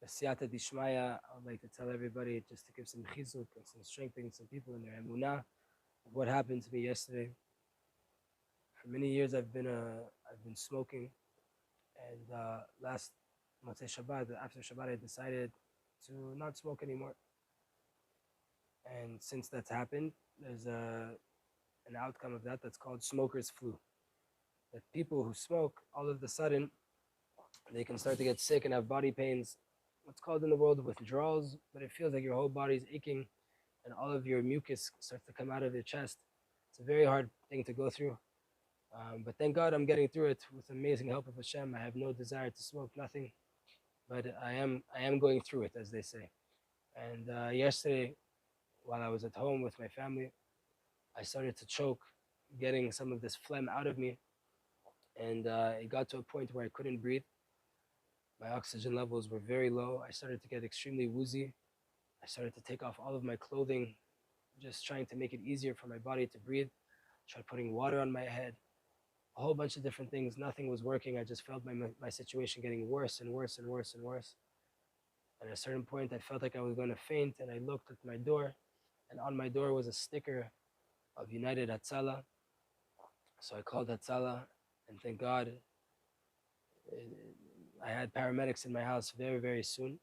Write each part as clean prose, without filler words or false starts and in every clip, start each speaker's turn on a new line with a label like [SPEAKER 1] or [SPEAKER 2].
[SPEAKER 1] Siyata Dishmaya, I would like to tell everybody just to give some chizuk and some strengthening some people in their emunah. What happened to me yesterday? For many years, I've been smoking, and last Motzei Shabbat, after Shabbat, I decided to not smoke anymore. And since that's happened, there's an outcome of that that's called smoker's flu. That people who smoke, all of a sudden, they can start to get sick and have body pains. What's called in the world withdrawals, but it feels like your whole body's aching and all of your mucus starts to come out of your chest. It's a very hard thing to go through. But thank God I'm getting through it with amazing help of Hashem. I have no desire to smoke, nothing, but I am going through it, as they say. And yesterday, while I was at home with my family, I started to choke, getting some of this phlegm out of me, and it got to a point where I couldn't breathe. My oxygen levels were very low. I started to get extremely woozy. I started to take off all of my clothing, just trying to make it easier for my body to breathe. Tried putting water on my head, a whole bunch of different things. Nothing was working. I just felt my situation getting worse and worse and worse and worse. And at a certain point, I felt like I was going to faint, and I looked at my door, and on my door was a sticker of United Hatzalah. So I called Hatzalah, and thank God, I had paramedics in my house very, very soon,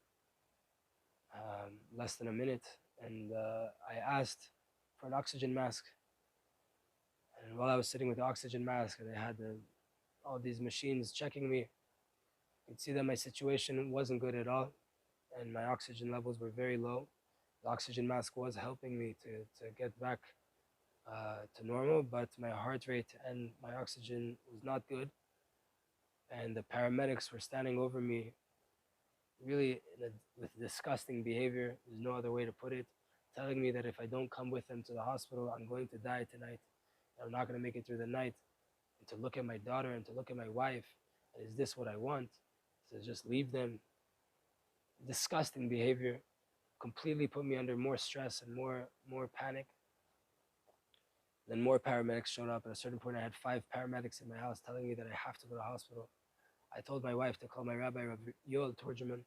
[SPEAKER 1] less than a minute, and I asked for an oxygen mask. And while I was sitting with the oxygen mask, and they had all these machines checking me, I could see that my situation wasn't good at all, and my oxygen levels were very low. The oxygen mask was helping me to get back to normal, but my heart rate and my oxygen was not good. And the paramedics were standing over me, really with disgusting behavior. There's no other way to put it, telling me that if I don't come with them to the hospital, I'm going to die tonight. I'm not going to make it through the night. And to look at my daughter and to look at my wife, is this what I want? To just leave them? Disgusting behavior. Completely put me under more stress and more panic. Then more paramedics showed up. At a certain point, I had 5 paramedics in my house telling me that I have to go to the hospital. I told my wife to call my rabbi, Rabbi Yoel Torjaman,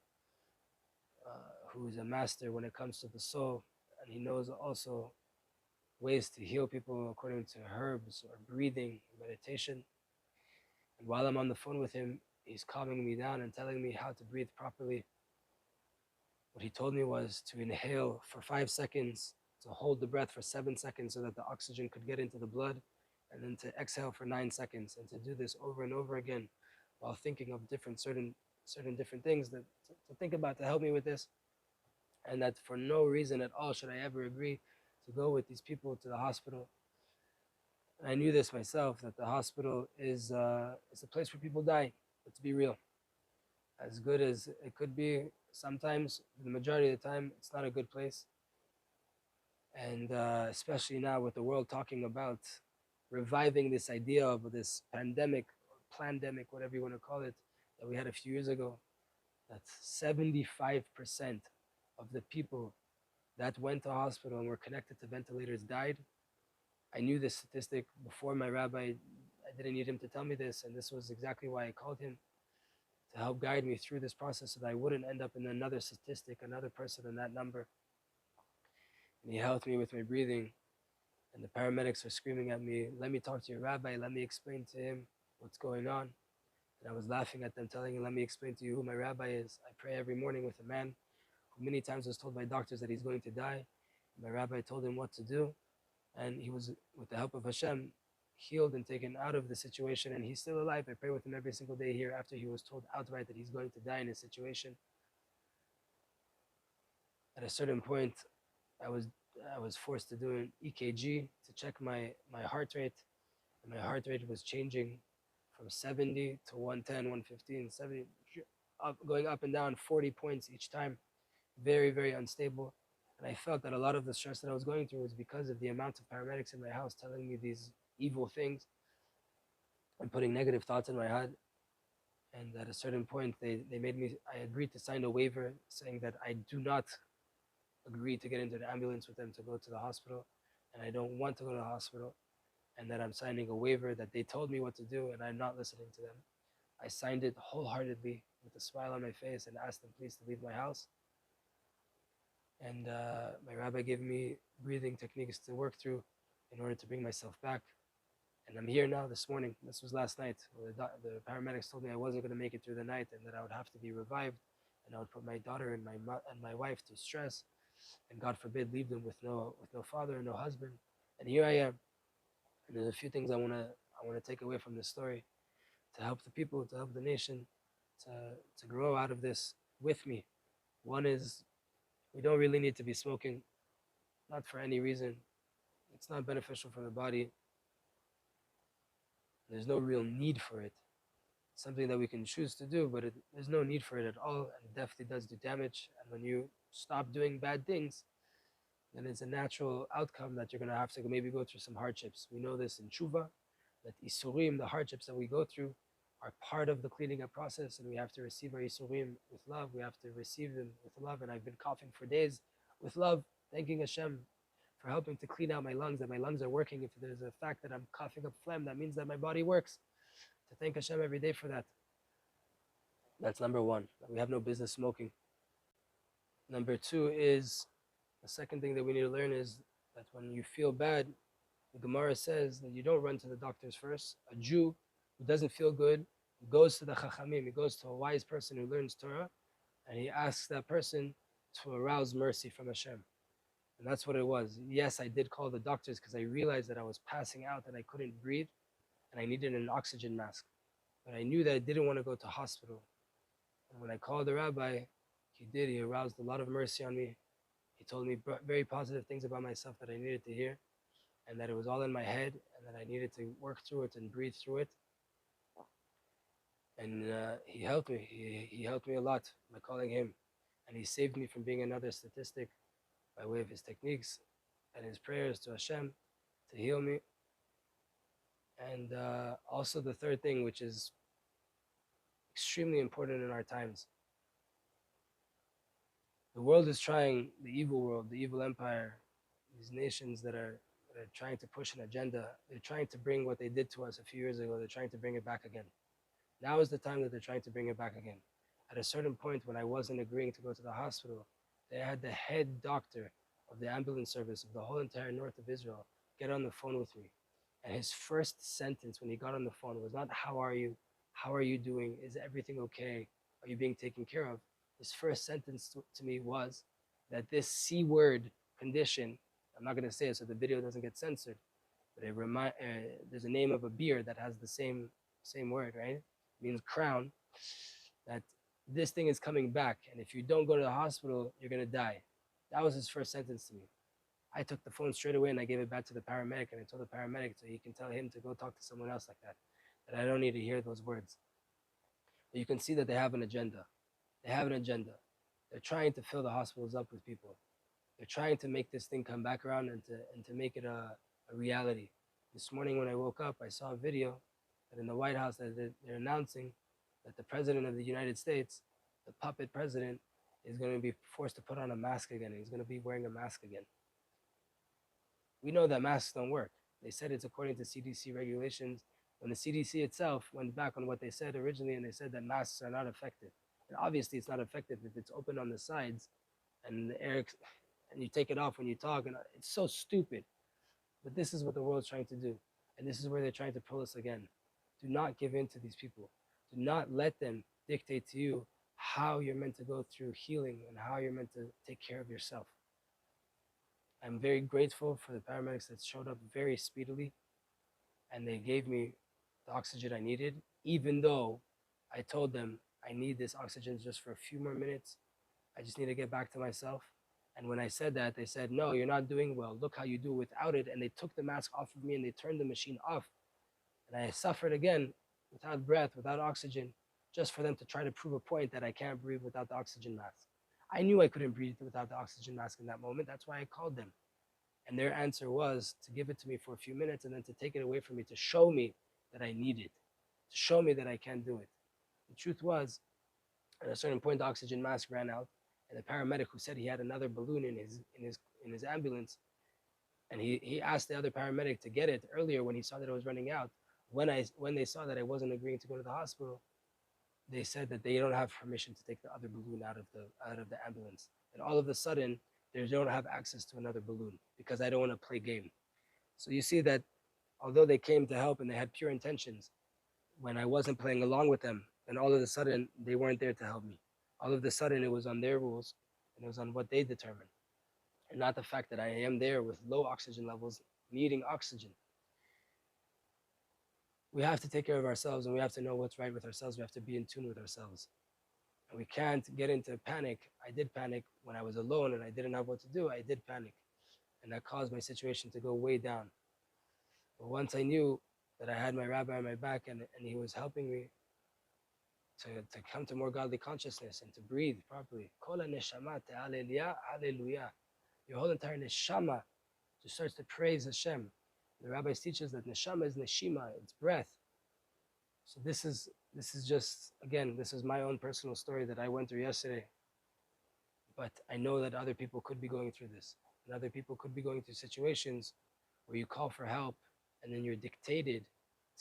[SPEAKER 1] who is a master when it comes to the soul, and he knows also ways to heal people according to herbs or breathing, meditation. And while I'm on the phone with him, he's calming me down and telling me how to breathe properly. What he told me was to inhale for 5 seconds, to hold the breath for 7 seconds so that the oxygen could get into the blood, and then to exhale for 9 seconds, and to do this over and over again while thinking of certain different things to think about to help me with this. And that for no reason at all should I ever agree to go with these people to the hospital. And I knew this myself, that the hospital is a place where people die. Let's be real. As good as it could be, sometimes, the majority of the time, it's not a good place. And especially now with the world talking about reviving this idea of this pandemic, or plandemic, whatever you want to call it, that we had a few years ago, that 75% of the people that went to hospital and were connected to ventilators died. I knew this statistic before my rabbi. I didn't need him to tell me this, and this was exactly why I called him, to help guide me through this process so that I wouldn't end up in another statistic, another person in that number. And he helped me with my breathing, and the paramedics were screaming at me, "Let me talk to your rabbi, let me explain to him what's going on." And I was laughing at them, telling him, "Let me explain to you who my rabbi is. I pray every morning with a man who many times was told by doctors that he's going to die. My rabbi told him what to do, and he was, with the help of Hashem, healed and taken out of the situation, and he's still alive. I pray with him every single day here after he was told outright that he's going to die in his situation." At a certain point, I was forced to do an EKG to check my heart rate, and my heart rate was changing from 70 to 110, 115, 70, going up and down 40 points each time. Very, very unstable. And I felt that a lot of the stress that I was going through was because of the amount of paramedics in my house telling me these evil things and putting negative thoughts in my head. And at a certain point, they made me, I agreed to sign a waiver saying that I do not agree to get into the ambulance with them to go to the hospital, and I don't want to go to the hospital, and that I'm signing a waiver that they told me what to do and I'm not listening to them. I signed it wholeheartedly, with a smile on my face and asked him please to leave my house. And my rabbi gave me breathing techniques to work through in order to bring myself back. And I'm here now this morning. This was last night. The paramedics told me I wasn't going to make it through the night and that I would have to be revived, and I would put my daughter and my wife to stress, and God forbid leave them with no father and no husband. And here I am. And there's a few things I want to take away from this story to help the people, to help the nation, to grow out of this with me. One is we don't really need to be smoking, not for any reason. It's not beneficial for the body. There's no real need for it. It's something that we can choose to do, but there's no need for it at all, and it definitely does do damage. And when you stop doing bad things, then it's a natural outcome that you're going to have to maybe go through some hardships. We know this in tshuva, that isurim, the hardships that we go through, are part of the cleaning up process, and we have to receive our isurim with love. We have to receive them with love. And I've been coughing for days with love, thanking Hashem for helping to clean out my lungs, that my lungs are working. If there's a fact that I'm coughing up phlegm, that means that my body works. To thank Hashem every day for that. That's number one, that we have no business smoking. Number two is, the second thing that we need to learn is that when you feel bad, the Gemara says that you don't run to the doctors first. A Jew who doesn't feel good goes to the Chachamim, he goes to a wise person who learns Torah, and he asks that person to arouse mercy from Hashem. And that's what it was. Yes, I did call the doctors because I realized that I was passing out and I couldn't breathe and I needed an oxygen mask. But I knew that I didn't want to go to hospital. And when I called the rabbi, he aroused a lot of mercy on me. He told me very positive things about myself that I needed to hear, and that it was all in my head, and that I needed to work through it and breathe through it. And he helped me. He helped me a lot by calling him. And he saved me from being another statistic by way of his techniques and his prayers to Hashem to heal me. And also the third thing, which is extremely important in our times. The world is trying, the evil world, the evil empire, these nations that are trying to push an agenda, they're trying to bring what they did to us a few years ago, they're trying to bring it back again. Now is the time that they're trying to bring it back again. At a certain point when I wasn't agreeing to go to the hospital, they had the head doctor of the ambulance service of the whole entire north of Israel get on the phone with me. And his first sentence when he got on the phone was not, how are you? How are you doing? Is everything okay? Are you being taken care of? His first sentence to me was that this C word condition, I'm not going to say it so the video doesn't get censored, but there's a name of a beer that has the same word, right? It means crown, that this thing is coming back. And if you don't go to the hospital, you're going to die. That was his first sentence to me. I took the phone straight away and I gave it back to the paramedic, and I told the paramedic so he can tell him to go talk to someone else like that I don't need to hear those words. But you can see that they have an agenda. They have an agenda. They're trying to fill the hospitals up with people. They're trying to make this thing come back around and to make it a reality. This morning when I woke up, I saw a video that in the White House that they're announcing that the president of the United States, the puppet president, is going to be forced to put on a mask again. He's going to be wearing a mask again. We know that masks don't work. They said it's according to CDC regulations. When the CDC itself went back on what they said originally, and they said that masks are not effective. And obviously it's not effective if it's open on the sides and the air, and you take it off when you talk, and it's so stupid. But this is what the world's trying to do. And this is where they're trying to pull us again. Do not give in to these people. Do not let them dictate to you how you're meant to go through healing and how you're meant to take care of yourself. I'm very grateful for the paramedics that showed up very speedily, and they gave me the oxygen I needed, even though I told them I need this oxygen just for a few more minutes. I just need to get back to myself. And when I said that, they said, no, you're not doing well. Look how you do without it. And they took the mask off of me and they turned the machine off. And I suffered again without breath, without oxygen, just for them to try to prove a point that I can't breathe without the oxygen mask. I knew I couldn't breathe without the oxygen mask in that moment. That's why I called them. And their answer was to give it to me for a few minutes and then to take it away from me, to show me that I need it, to show me that I can't do it. The truth was, at a certain point, the oxygen mask ran out, and the paramedic who said he had another balloon in his ambulance, and he asked the other paramedic to get it earlier when he saw that it was running out. When they saw that I wasn't agreeing to go to the hospital, they said that they don't have permission to take the other balloon out of the ambulance. And all of a sudden, they don't have access to another balloon because I don't want to play game. So you see that although they came to help and they had pure intentions, when I wasn't playing along with them, then all of a sudden they weren't there to help me. All of a sudden it was on their rules and it was on what they determined, and not the fact that I am there with low oxygen levels, needing oxygen. We have to take care of ourselves and we have to know what's right with ourselves. We have to be in tune with ourselves. And we can't get into panic. I did panic when I was alone and I didn't have what to do. I did panic. And that caused my situation to go way down. But once I knew that I had my rabbi on my back and he was helping me to come to more godly consciousness and to breathe properly. Hallelujah. Your whole entire neshama just starts to praise Hashem. The rabbis teach us that neshama is neshima, it's breath. So this is just, again, this is my own personal story that I went through yesterday. But I know that other people could be going through this. And other people could be going through situations where you call for help and then you're dictated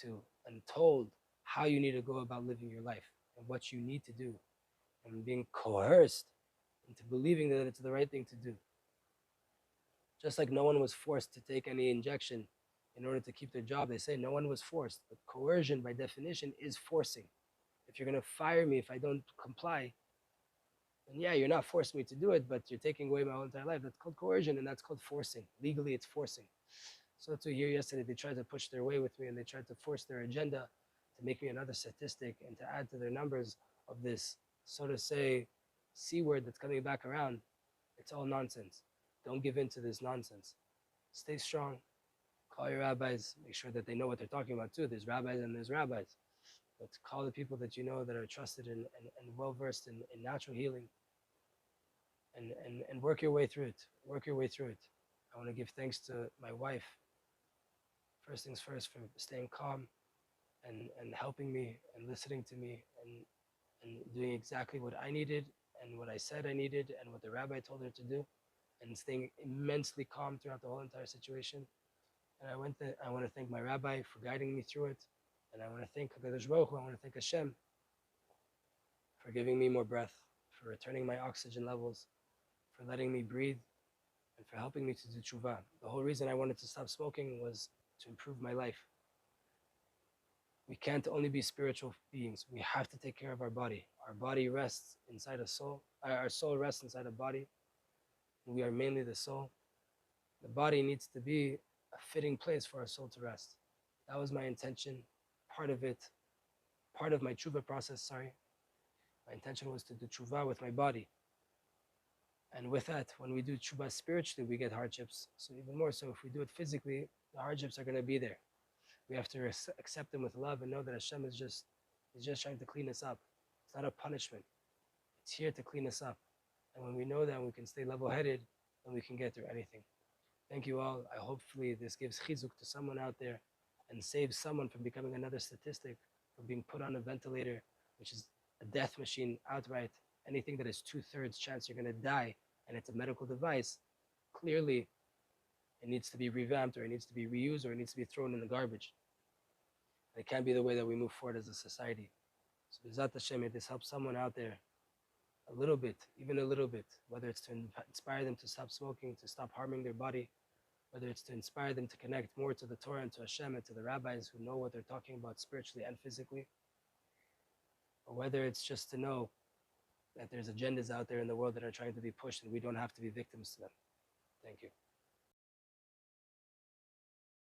[SPEAKER 1] to and told how you need to go about living your life and what you need to do, and being coerced into believing that it's the right thing to do. Just like no one was forced to take any injection in order to keep their job, they say no one was forced. But coercion, by definition, is forcing. If you're going to fire me if I don't comply, then yeah, you're not forcing me to do it, but you're taking away my whole entire life. That's called coercion, and that's called forcing. Legally, it's forcing. So that's what here yesterday, they tried to push their way with me, and they tried to force their agenda to make me another statistic and to add to their numbers of this, so to say, C word that's coming back around. It's all nonsense. Don't give in to this nonsense. Stay strong. Call your rabbis. Make sure that they know what they're talking about too. There's rabbis and there's rabbis. But call the people that you know that are trusted and well versed in natural healing. And work your way through it. Work your way through it. I want to give thanks to my wife, first things first, for staying calm and helping me and listening to me and doing exactly what I needed and what I said I needed and what the rabbi told her to do, and staying immensely calm throughout the whole entire situation. And I want to thank my rabbi for guiding me through it. And I want to thank HaKadosh Baruch Hu, I want to thank Hashem for giving me more breath, for returning my oxygen levels, for letting me breathe, and for helping me to do tshuva. The whole reason I wanted to stop smoking was to improve my life. We can't only be spiritual beings. We have to take care of our body. Our body rests inside a soul. Our soul rests inside a body. We are mainly the soul. The body needs to be a fitting place for our soul to rest. That was my intention. Part of it, part of my tshuva process, sorry. My intention was to do tshuva with my body. And with that, when we do tshuva spiritually, we get hardships. So even more so, if we do it physically, the hardships are going to be there. We have to accept them with love and know that Hashem is just trying to clean us up. It's not a punishment. It's here to clean us up. And when we know that, we can stay level-headed, and we can get through anything. Thank you all. I hopefully this gives chizuk to someone out there and saves someone from becoming another statistic, from being put on a ventilator, which is a death machine outright. Anything that is 2/3 chance you're going to die and it's a medical device, clearly it needs to be revamped, or it needs to be reused, or it needs to be thrown in the garbage. And it can't be the way that we move forward as a society. So B'ezrat Hashem, may this help someone out there a little bit, even a little bit, whether it's to inspire them to stop smoking, to stop harming their body, whether it's to inspire them to connect more to the Torah and to Hashem and to the rabbis who know what they're talking about spiritually and physically, or whether it's just to know that there's agendas out there in the world that are trying to be pushed and we don't have to be victims to them. Thank you.